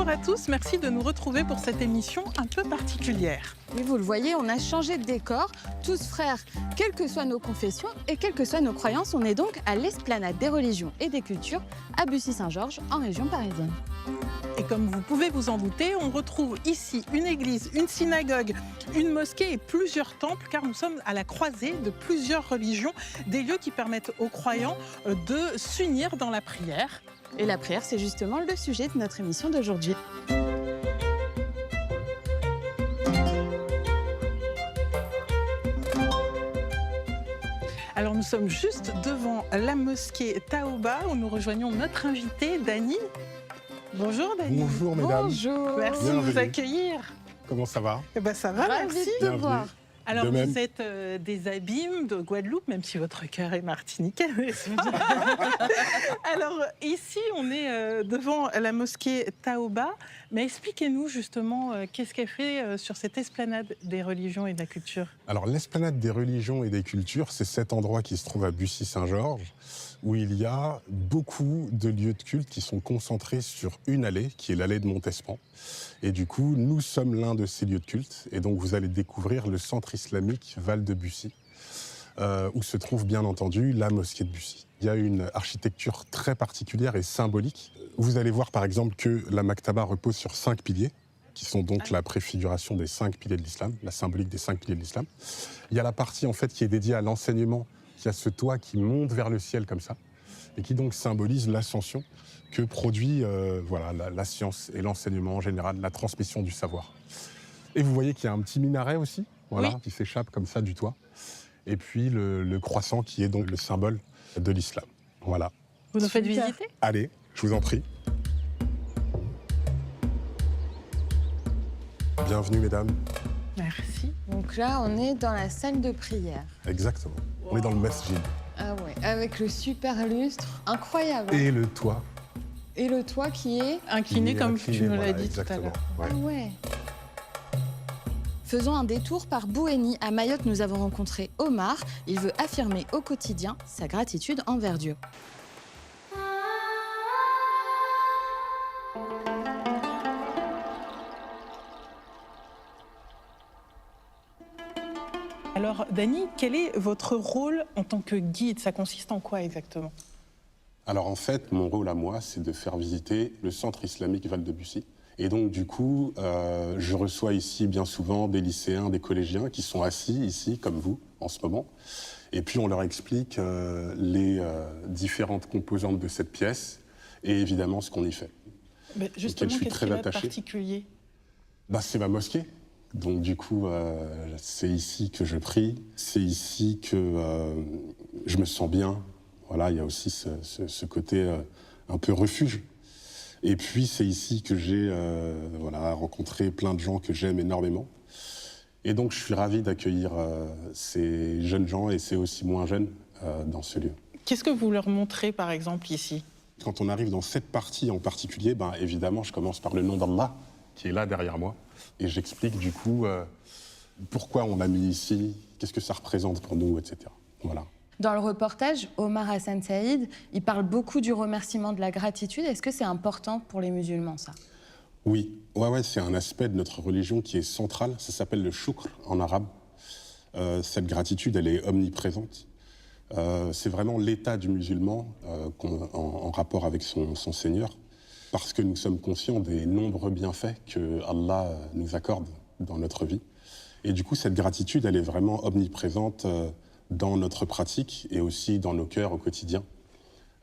Bonjour à tous, merci de nous retrouver pour cette émission un peu particulière. Oui, vous le voyez, on a changé de décor. Tous frères, quelles que soient nos confessions et quelles que soient nos croyances, on est donc à l'Esplanade des religions et des cultures à Bussy-Saint-Georges, en région parisienne. Et comme vous pouvez vous en douter, on retrouve ici une église, une synagogue, une mosquée et plusieurs temples, car nous sommes à la croisée de plusieurs religions, des lieux qui permettent aux croyants de s'unir dans la prière. Et la prière, c'est justement le sujet de notre émission d'aujourd'hui. Alors nous sommes juste devant la mosquée Taouba où nous rejoignons notre invitée Dany. Bonjour Dany. Bonjour mesdames. Bonjour. Merci de nous accueillir. Comment ça va? Eh ben, ça va, Ravi merci. de te voir. Alors De même. vous êtes des Abîmes de Guadeloupe, même si votre cœur est martiniquais, n'est-ce pas? Alors ici, on est devant la mosquée Taouba, mais expliquez-nous justement qu'est-ce qu'elle fait sur cette esplanade des religions et de la culture. Alors l'esplanade des religions et des cultures, c'est cet endroit qui se trouve à Bussy-Saint-Georges, où il y a beaucoup de lieux de culte qui sont concentrés sur une allée, qui est l'allée de Montespan. Et du coup, nous sommes l'un de ces lieux de culte, et donc vous allez découvrir le centre islamique Val de Bussy, où se trouve bien entendu la mosquée de Bussy. Il y a une architecture très particulière et symbolique. Vous allez voir par exemple que la Maktaba repose sur 5 piliers, qui sont donc la préfiguration des 5 piliers de l'islam, la symbolique des 5 piliers de l'islam. Il y a la partie en fait qui est dédiée à l'enseignement, qui a ce toit qui monte vers le ciel comme ça, et qui donc symbolise l'ascension que produit la science et l'enseignement en général, la transmission du savoir. Et vous voyez qu'il y a un petit minaret aussi, voilà, oui, qui s'échappe comme ça du toit. Et puis le croissant qui est donc le symbole de l'islam. Voilà. Vous nous faites Super. visiter? Allez, je vous en prie. Bienvenue mesdames. Merci. Donc là, on est dans la salle de prière. Exactement. On est dans le masjid. Ah ouais, avec le super lustre, incroyable. Et le toit. Et le toit qui est... Incliné qui est comme incliné, tu nous l'as voilà, dit tout à exactement. l'heure. Ouais. Ah ouais. Faisons un détour par Bouéni. À Mayotte, nous avons rencontré Omar. Il veut affirmer au quotidien sa gratitude envers Dieu. Alors Dany, quel est votre rôle en tant que guide? Ça consiste en quoi exactement? Alors en fait, mon rôle à moi, c'est de faire visiter le centre islamique Val de Bussy. Et donc du coup, je reçois ici bien souvent des lycéens, des collégiens qui sont assis ici, comme vous, en ce moment. Et puis on leur explique les différentes composantes de cette pièce et évidemment ce qu'on y fait. Mais justement, je suis qu'est-ce très qu'il y a de attaché. particulier? C'est ma mosquée. Donc du coup, c'est ici que je prie, c'est ici que je me sens bien. Voilà, il y a aussi ce côté un peu refuge. Et puis c'est ici que j'ai rencontré plein de gens que j'aime énormément. Et donc je suis ravi d'accueillir ces jeunes gens et ces aussi moins jeunes dans ce lieu. Qu'est-ce que vous leur montrez par exemple ici? Quand on arrive dans cette partie en particulier, évidemment je commence par le nom d'Allah qui est là derrière moi. Et j'explique du coup pourquoi on l'a mis ici, qu'est-ce que ça représente pour nous, etc. Voilà. Dans le reportage, Omar Hassan Saïd, il parle beaucoup du remerciement, de la gratitude. Est-ce que c'est important pour les musulmans, ça? Oui, ouais, c'est un aspect de notre religion qui est central. Ça s'appelle le shukr en arabe. Cette gratitude, elle est omniprésente. C'est vraiment l'état du musulman en rapport avec son Seigneur, parce que nous sommes conscients des nombreux bienfaits que Allah nous accorde dans notre vie. Et du coup, cette gratitude, elle est vraiment omniprésente dans notre pratique et aussi dans nos cœurs au quotidien,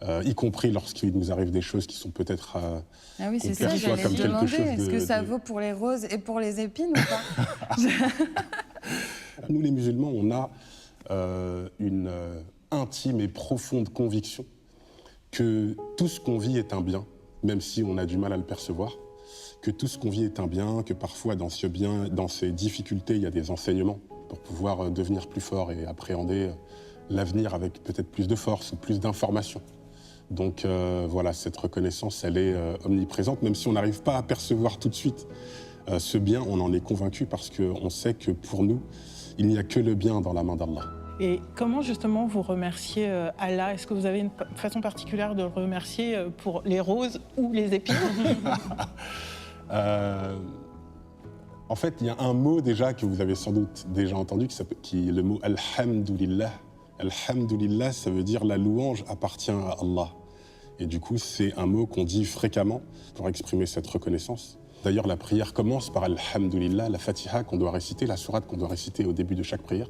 y compris lorsqu'il nous arrive des choses qui sont peut-être Ah oui, c'est qu'on ça, perçoit j'allais comme te quelque demander. chose Est-ce que ça de- vaut pour les roses et pour les épines ou pas? Nous, les musulmans, on a une intime et profonde conviction que tout ce qu'on vit est un bien, même si on a du mal à le percevoir, que tout ce qu'on vit est un bien, que parfois dans ce bien, dans ces difficultés, il y a des enseignements pour pouvoir devenir plus fort et appréhender l'avenir avec peut-être plus de force ou plus d'informations. Donc cette reconnaissance, elle est omniprésente, même si on n'arrive pas à percevoir tout de suite ce bien, on en est convaincu parce qu'on sait que pour nous, il n'y a que le bien dans la main d'Allah. Et comment justement vous remerciez Allah? Est-ce que vous avez une façon particulière de le remercier pour les roses ou les épines? En fait, il y a un mot déjà que vous avez sans doute déjà entendu, qui est le mot Alhamdulillah. Alhamdulillah, ça veut dire la louange appartient à Allah. Et du coup, c'est un mot qu'on dit fréquemment pour exprimer cette reconnaissance. D'ailleurs, la prière commence par Alhamdulillah, la Fatiha qu'on doit réciter, la sourate qu'on doit réciter au début de chaque prière,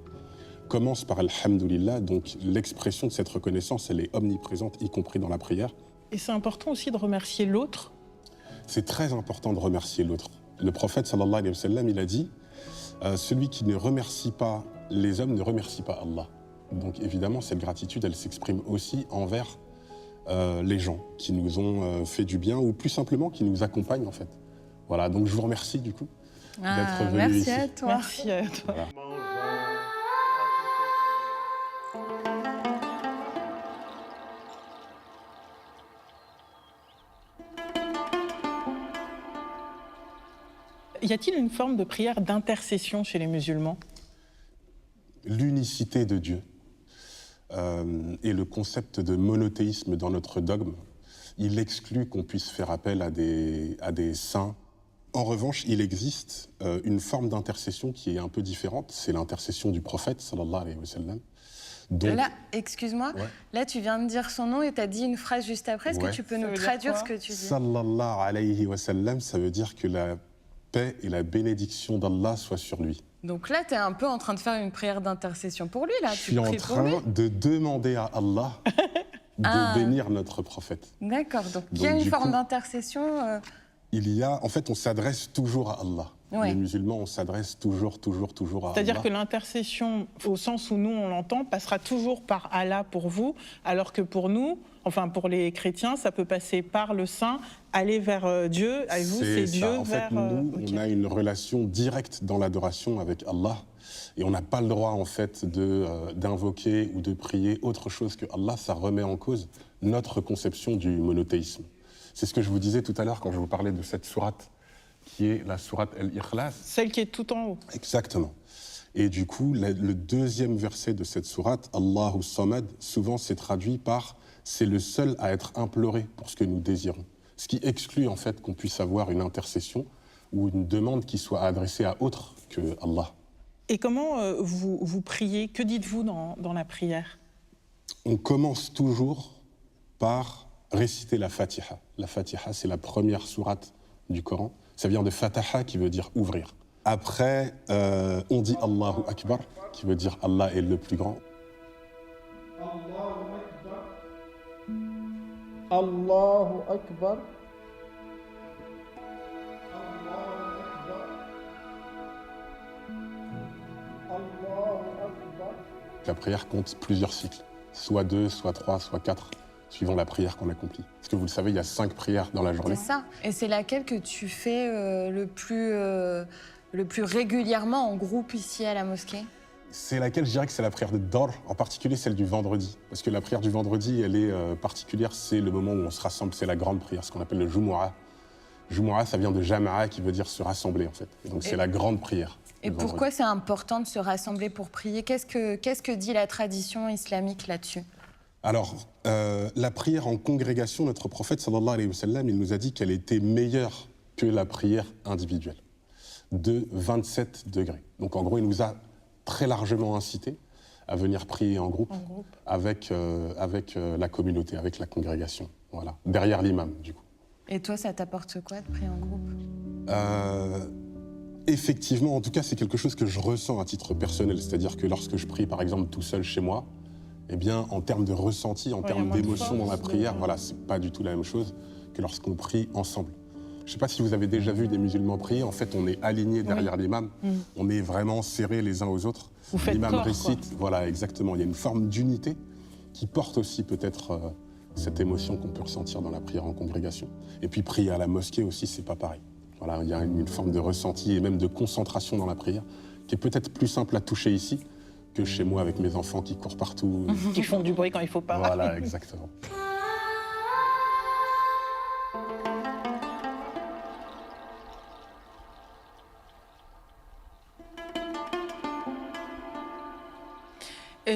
commence par Alhamdulillah. Donc l'expression de cette reconnaissance, elle est omniprésente, y compris dans la prière. Et c'est important aussi de remercier l'autre. C'est très important de remercier l'autre. Le prophète, sallallahu alayhi wa sallam, il a dit celui qui ne remercie pas les hommes ne remercie pas Allah. Donc évidemment, cette gratitude, elle s'exprime aussi envers les gens qui nous ont fait du bien ou plus simplement qui nous accompagnent en fait. Voilà, donc je vous remercie du coup d'être venu merci ici. à toi. Merci à toi. Voilà. Y a-t-il une forme de prière d'intercession chez les musulmans? L'unicité de Dieu et le concept de monothéisme dans notre dogme, il exclut qu'on puisse faire appel à des saints. En revanche, il existe une forme d'intercession qui est un peu différente, c'est l'intercession du prophète, sallallahu alayhi wa sallam. Donc, Là, excuse-moi, Ouais. là tu viens de dire son nom et tu as dit une phrase juste après. Est-ce Ouais. que tu peux Ça nous veut dire traduire quoi ce que tu dis? sallallahu alayhi wa sallam, ça veut dire que la paix et la bénédiction d'Allah soient sur lui. Donc là, tu es un peu en train de faire une prière d'intercession pour lui, là. Je Tu suis en pries pour lui. train de demander à Allah de Ah. bénir notre prophète. D'accord, donc il y a Donc, une du forme coup- d'intercession. En fait, on s'adresse toujours à Allah. Ouais. Les musulmans, on s'adresse toujours à Allah. C'est-à-dire que l'intercession, au sens où nous on l'entend, passera toujours par Allah pour vous, alors que pour nous, enfin pour les chrétiens, ça peut passer par le saint, aller vers Dieu, et vous c'est ça. Dieu En vers... fait, nous, ok. on a une relation directe dans l'adoration avec Allah. Et on n'a pas le droit, en fait, d'invoquer ou de prier autre chose que Allah. Ça remet en cause notre conception du monothéisme. C'est ce que je vous disais tout à l'heure quand je vous parlais de cette sourate, qui est la sourate Al-Ikhlas. Celle qui est tout en haut. Exactement. Et du coup, le deuxième verset de cette sourate, Allahu Samad, souvent c'est traduit par « c'est le seul à être imploré pour ce que nous désirons ». Ce qui exclut en fait qu'on puisse avoir une intercession ou une demande qui soit adressée à autre que Allah. Et comment vous priez? Que dites-vous dans la prière? On commence toujours par réciter la Fatiha. La Fatiha, c'est la première sourate du Coran. Ça vient de Fataha, qui veut dire ouvrir. Après, on dit Allahu Akbar, qui veut dire Allah est le plus grand. Allahu Akbar. La prière compte plusieurs cycles, soit 2, soit 3, soit 4, suivant la prière qu'on accomplit. Parce que vous le savez, il y a 5 prières dans la journée. C'est ça. Et c'est laquelle que tu fais le plus régulièrement en groupe ici à la mosquée? C'est laquelle je dirais que c'est la prière de Dor, en particulier celle du vendredi. Parce que la prière du vendredi, elle est particulière, c'est le moment où on se rassemble, c'est la grande prière, ce qu'on appelle le Jumu'ah. Jumu'ah, ça vient de Jama'a, qui veut dire se rassembler en fait. Et donc c'est la grande prière. Et le pourquoi vendredi. c'est important de se rassembler pour prier? Qu'est-ce que dit la tradition islamique là-dessus? Alors, la prière en congrégation, notre prophète, sallallahu alayhi wa sallam, il nous a dit qu'elle était meilleure que la prière individuelle, de 27 degrés. Donc en gros, il nous a très largement incité à venir prier en groupe, avec la communauté, avec la congrégation, voilà, derrière l'imam, du coup. Et toi, ça t'apporte quoi de prier en groupe? Effectivement, en tout cas, c'est quelque chose que je ressens à titre personnel. C'est-à-dire que lorsque je prie, par exemple, tout seul chez moi, eh bien, en termes de ressenti, en y a termes moins de d'émotion dans la force, prière, voilà, c'est pas du tout la même chose que lorsqu'on prie ensemble. Je sais pas si vous avez déjà vu des musulmans prier. En fait, on est alignés derrière l'imam. On est vraiment serrés les uns aux autres. Vous faites L'imam corps, récite. Voilà, exactement. Il y a une forme d'unité qui porte aussi peut-être cette émotion qu'on peut ressentir dans la prière en congrégation. Et puis prier à la mosquée aussi, c'est pas pareil. Voilà, il y a une forme de ressenti et même de concentration dans la prière qui est peut-être plus simple à toucher ici que chez moi avec mes enfants qui courent partout. Qui font du bruit quand il faut pas. Voilà, exactement.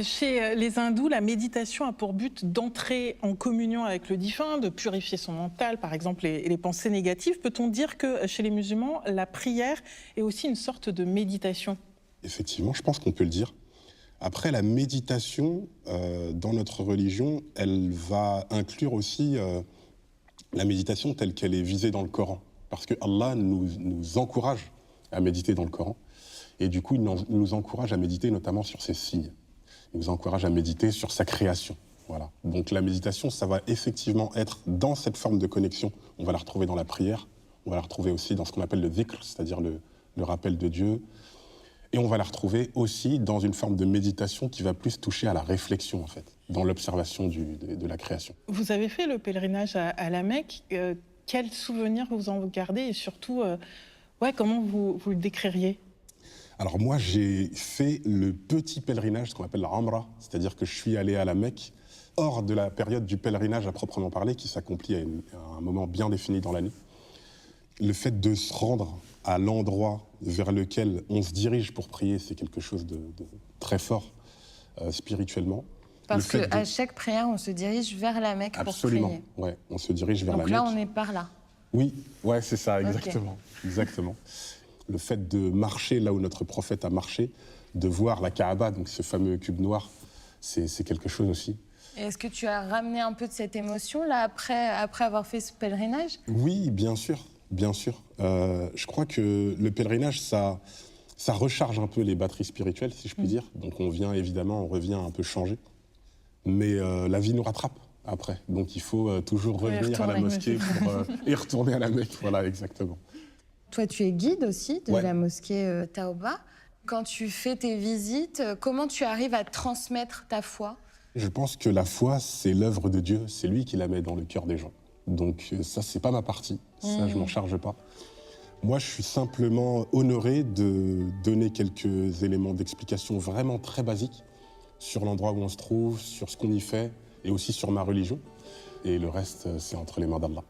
Chez les hindous, la méditation a pour but d'entrer en communion avec le divin, de purifier son mental, par exemple, et les pensées négatives. Peut-on dire que chez les musulmans, la prière est aussi une sorte de méditation? Effectivement, je pense qu'on peut le dire. Après, la méditation, dans notre religion, elle va inclure aussi la méditation telle qu'elle est visée dans le Coran. Parce que Allah nous encourage à méditer dans le Coran. Et du coup, il nous encourage à méditer notamment sur ses signes. Il nous encourage à méditer sur sa création. Voilà. Donc la méditation, ça va effectivement être dans cette forme de connexion. On va la retrouver dans la prière, on va la retrouver aussi dans ce qu'on appelle le dhikr, c'est-à-dire le rappel de Dieu. Et on va la retrouver aussi dans une forme de méditation qui va plus toucher à la réflexion, en fait, dans l'observation de la création. Vous avez fait le pèlerinage à la Mecque. Quels souvenirs vous en gardez et surtout, comment vous le décririez? Alors moi, j'ai fait le petit pèlerinage, ce qu'on appelle la Umrah, c'est-à-dire que je suis allé à la Mecque hors de la période du pèlerinage à proprement parler, qui s'accomplit à un moment bien défini dans l'année. Le fait de se rendre à l'endroit vers lequel on se dirige pour prier, c'est quelque chose de très fort spirituellement. Parce qu'à chaque prière, on se dirige vers la Mecque pour prier. Absolument, ouais, on se dirige vers la Mecque. Donc là, on est par là. Oui, ouais, c'est ça, exactement. Okay. Exactement. Le fait de marcher là où notre prophète a marché, de voir la Kaaba, donc ce fameux cube noir, c'est quelque chose aussi. Et est-ce que tu as ramené un peu de cette émotion là après avoir fait ce pèlerinage? Oui, bien sûr, bien sûr. Je crois que le pèlerinage, ça recharge un peu les batteries spirituelles, si je puis dire. Donc on revient un peu changer. Mais la vie nous rattrape après. Donc il faut toujours revenir à la mosquée pour y retourner à la Mecque. Voilà, exactement. Toi, tu es guide aussi de la mosquée Taoba. Quand tu fais tes visites, comment tu arrives à transmettre ta foi? Je pense que la foi, c'est l'œuvre de Dieu. C'est lui qui la met dans le cœur des gens. Donc ça, c'est pas ma partie. Ça, je m'en charge pas. Moi, je suis simplement honoré de donner quelques éléments d'explication vraiment très basiques sur l'endroit où on se trouve, sur ce qu'on y fait, et aussi sur ma religion. Et le reste, c'est entre les mains d'Allah.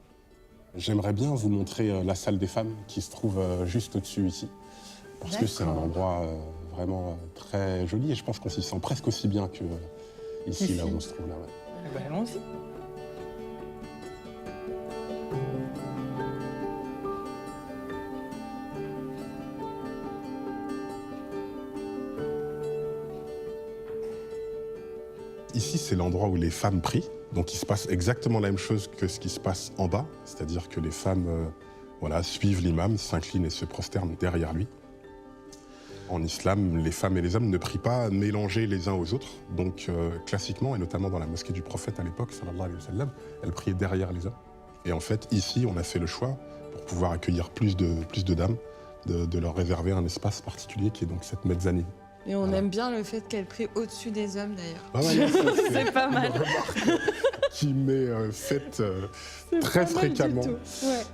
J'aimerais bien vous montrer la salle des femmes qui se trouve juste au-dessus ici. Parce que c'est un endroit vraiment très joli et je pense qu'on s'y sent presque aussi bien que ici, là où on se trouve là. Ouais. Allons-y. Ici, c'est l'endroit où les femmes prient. Donc, il se passe exactement la même chose que ce qui se passe en bas. C'est-à-dire que les femmes suivent l'imam, s'inclinent et se prosternent derrière lui. En islam, les femmes et les hommes ne prient pas mélangés les uns aux autres. Donc, classiquement, et notamment dans la mosquée du prophète à l'époque, sallallahu alayhi wa sallam, elles priaient derrière les hommes. Et en fait, ici, on a fait le choix, pour pouvoir accueillir plus de dames, de leur réserver un espace particulier qui est donc cette mezzanine. Et on aime bien le fait qu'elle prie au-dessus des hommes, d'ailleurs. Ah ouais, c'est pas mal. Une remarque qui m'est faite très fréquemment.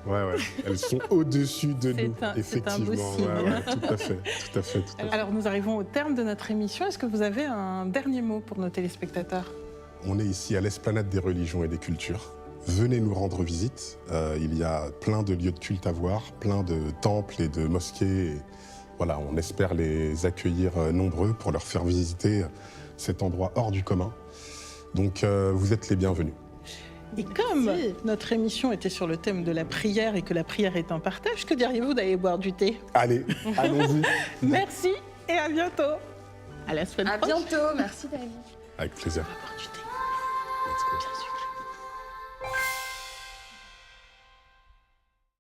Ouais. Elles sont au-dessus de nous, effectivement. C'est un beau signe. Ouais, tout à fait. Alors, nous arrivons au terme de notre émission. Est-ce que vous avez un dernier mot pour nos téléspectateurs? On est ici à l'Esplanade des religions et des cultures. Venez nous rendre visite. Il y a plein de lieux de culte à voir, plein de temples et de mosquées. Voilà, on espère les accueillir nombreux pour leur faire visiter cet endroit hors du commun. Donc, vous êtes les bienvenus. Et comme notre émission était sur le thème de la prière et que la prière est un partage, que diriez-vous d'aller boire du thé? Allez, allons-y. Merci et à bientôt. À la semaine prochaine. À bientôt, merci David. Avec plaisir. On va boire du thé.